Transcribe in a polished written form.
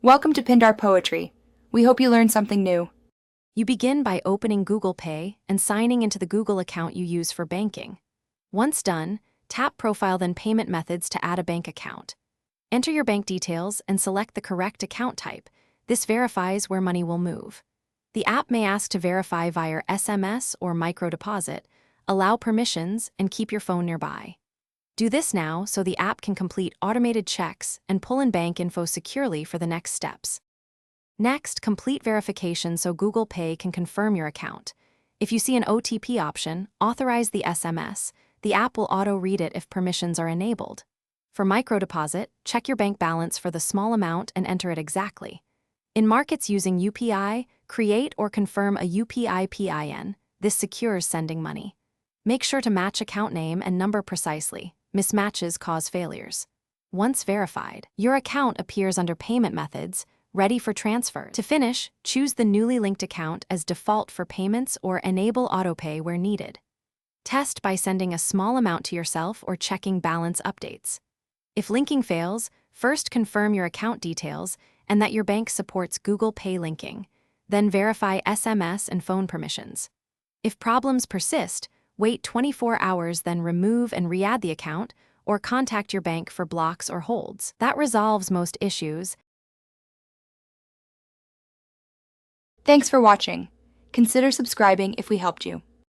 Welcome to Pindar Poetry. We hope you learned something new. You begin by opening Google Pay and signing into the Google account you use for banking. Once done, tap Profile then Payment Methods to add a bank account. Enter your bank details and select the correct account type. This verifies where money will move. The app may ask to verify via SMS or micro deposit. Allow permissions and keep your phone nearby. Do this now so the app can complete automated checks and pull in bank info securely for the next steps. Next, complete verification so Google Pay can confirm your account. If you see an OTP option, authorize the SMS. The app will auto-read it if permissions are enabled. For micro deposit, check your bank balance for the small amount and enter it exactly. In markets using UPI, create or confirm a UPI PIN. This secures sending money. Make sure to match account name and number precisely. Mismatches cause failures. Once verified, your account appears under Payment Methods, ready for transfer. To finish, choose the newly linked account as default for payments or enable autopay where needed. Test by sending a small amount to yourself or checking balance updates. If linking fails, first confirm your account details and that your bank supports Google Pay linking. Then verify SMS and phone permissions. If problems persist, wait 24 hours, then remove and re-add the account, or contact your bank for blocks or holds. That resolves most issues. Thanks for watching. Consider subscribing if we helped you.